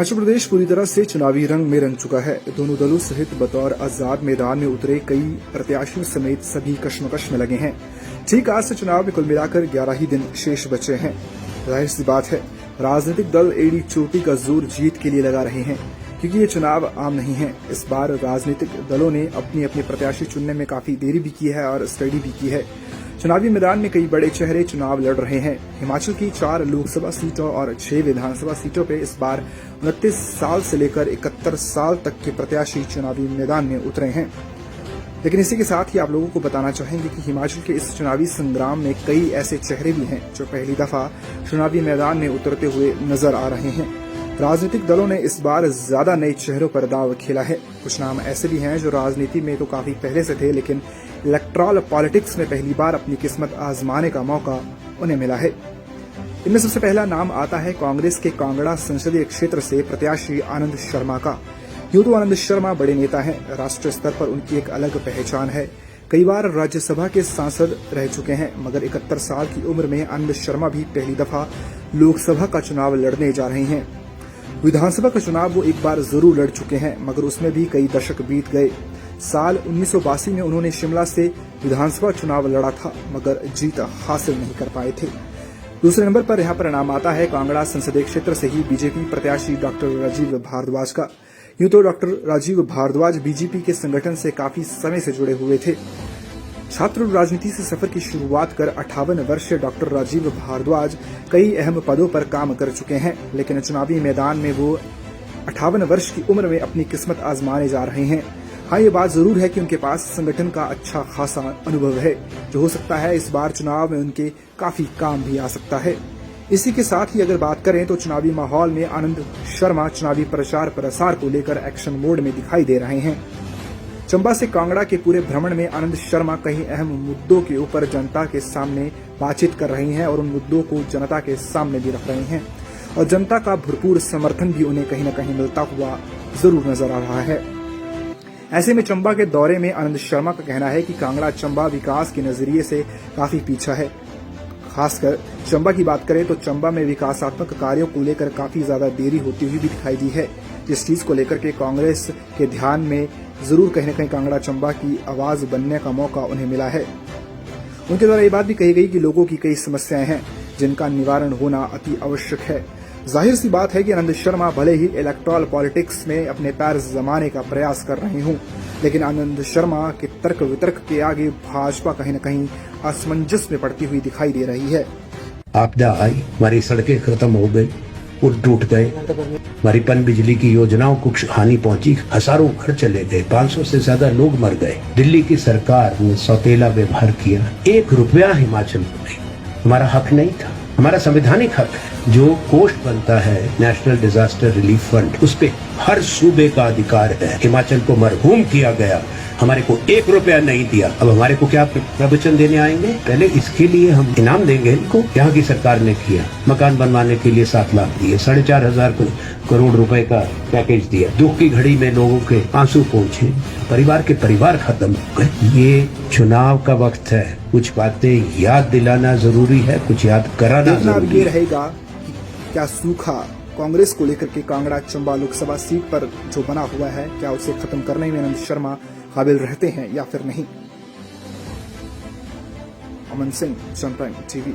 हिमाचल प्रदेश पूरी तरह से चुनावी रंग में रंग चुका है। दोनों दलों सहित बतौर आजाद मैदान में उतरे कई प्रत्याशियों समेत सभी कश्मकश में लगे हैं। ठीक आज से चुनाव में कुल मिलाकर 11 ही दिन शेष बचे हैं। जाहिर सी बात है, राजनीतिक दल एड़ी चोटी का जोर जीत के लिए लगा रहे हैं, क्योंकि ये चुनाव आम नहीं है। इस बार राजनीतिक दलों ने अपने अपने प्रत्याशी चुनने में काफी देरी भी की है और स्टडी भी की है। चुनावी मैदान में कई बड़े चेहरे चुनाव लड़ रहे हैं। हिमाचल की 4 लोकसभा सीटों और 6 विधानसभा सीटों पे इस बार 29 साल से लेकर 71 साल तक के प्रत्याशी चुनावी मैदान में उतरे हैं। लेकिन इसी के साथ ही आप लोगों को बताना चाहेंगे कि हिमाचल के इस चुनावी संग्राम में कई ऐसे चेहरे भी हैं जो पहली दफा चुनावी मैदान में उतरते हुए नजर आ रहे हैं। राजनीतिक दलों ने इस बार ज्यादा नए चेहरों पर दाव खेला है। कुछ नाम ऐसे भी हैं जो राजनीति में तो काफी पहले से थे, लेकिन इलेक्टोरल पॉलिटिक्स में पहली बार अपनी किस्मत आजमाने का मौका उन्हें मिला है। इनमें सबसे पहला नाम आता है कांग्रेस के कांगड़ा संसदीय क्षेत्र से प्रत्याशी आनंद शर्मा का। यूं तो आनंद शर्मा बड़े नेता हैं, राष्ट्रीय स्तर पर उनकी एक अलग पहचान है। कई बार राज्यसभा के सांसद रह चुके हैं, मगर 71 साल की उम्र में आनंद शर्मा भी पहली दफा लोकसभा का चुनाव लड़ने जा रहे हैं। विधानसभा का चुनाव वो एक बार जरूर लड़ चुके हैं, मगर उसमें भी कई दशक बीत गए। साल 1982 में उन्होंने शिमला से विधानसभा चुनाव लड़ा था, मगर जीत हासिल नहीं कर पाए थे। दूसरे नंबर पर यहाँ पर नाम आता है कांगड़ा संसदीय क्षेत्र से ही बीजेपी प्रत्याशी डॉक्टर राजीव भारद्वाज का। यूं तो डॉक्टर राजीव भारद्वाज बीजेपी के संगठन से काफी समय से जुड़े हुए थे। छात्र राजनीति से सफर की शुरुआत कर 58 वर्षीय डॉक्टर राजीव भारद्वाज कई अहम पदों पर काम कर चुके हैं, लेकिन चुनावी मैदान में वो 58 वर्ष की उम्र में अपनी किस्मत आजमाने जा रहे हैं। हाँ, ये बात जरूर है कि उनके पास संगठन का अच्छा खासा अनुभव है, जो हो सकता है इस बार चुनाव में उनके काफी काम भी आ सकता है। इसी के साथ ही अगर बात करें तो चुनावी माहौल में आनंद शर्मा चुनावी प्रचार प्रसार को लेकर एक्शन मोड में दिखाई दे रहे हैं। चंबा से कांगड़ा के पूरे भ्रमण में आनंद शर्मा कई अहम मुद्दों के ऊपर जनता के सामने बातचीत कर रही हैं और उन मुद्दों को जनता के सामने भी रख रहे हैं, और जनता का भरपूर समर्थन भी उन्हें कहीं न कहीं मिलता हुआ जरूर नजर आ रहा है। ऐसे में चंबा के दौरे में आनंद शर्मा का कहना है कि कांगड़ा चंबा विकास के नजरिए से काफी पीछा है। खासकर चंबा की बात करें तो चंबा में विकासात्मक कार्यों को लेकर काफी ज्यादा देरी होती हुई भी दिखाई दी है, जिस चीज को लेकर के कांग्रेस के ध्यान में जरूर कहीं न कहीं कांगड़ा चंबा की आवाज बनने का मौका उन्हें मिला है। उनके द्वारा ये बात भी कही गई कि लोगों की कई समस्याएं हैं जिनका निवारण होना अति आवश्यक है। जाहिर सी बात है कि आनंद शर्मा भले ही इलेक्टोरल पॉलिटिक्स में अपने पैर जमाने का प्रयास कर रहे हों, लेकिन आनंद शर्मा के तर्क वितर्क के आगे भाजपा कहीं न कहीं असमंजस में पड़ती हुई दिखाई दे रही है। आपदा आई, हमारी सड़कें खत्म हो गई, पुल टूट गए, हमारी पन बिजली की योजनाओं को हानि पहुंची, हजारों घर चले गए, 500 से ज्यादा लोग मर गए। दिल्ली की सरकार ने सौतेला व्यवहार किया। 1 रुपया हिमाचल को नहीं, हमारा हक नहीं था, हमारा संवैधानिक हक है। जो कोष बनता है नेशनल डिजास्टर रिलीफ फंड, उस पे हर सूबे का अधिकार है। हिमाचल को मरहूम किया गया, हमारे को 1 रुपया नहीं दिया। अब हमारे को क्या प्रवचन देने आएंगे? पहले इसके लिए हम इनाम देंगे इनको। यहाँ की सरकार ने किया, मकान बनवाने के लिए 7 लाख दिए, 4,500 करोड़ रुपए का पैकेज दिया। दुख की घड़ी में लोगों के आंसू पहुंचे, परिवार के परिवार खत्म हो गए। ये चुनाव का वक्त है, कुछ बातें याद दिलाना जरूरी है, कुछ याद कराना जरूरी ये रहेगा कि क्या सूखा कांग्रेस को लेकर के कांगड़ा चंबा लोकसभा सीट पर जो बना हुआ है, क्या उसे खत्म करने में आनंद शर्मा काबिल रहते हैं या फिर नहीं। अमन सिंह, सन प्राइम टीवी।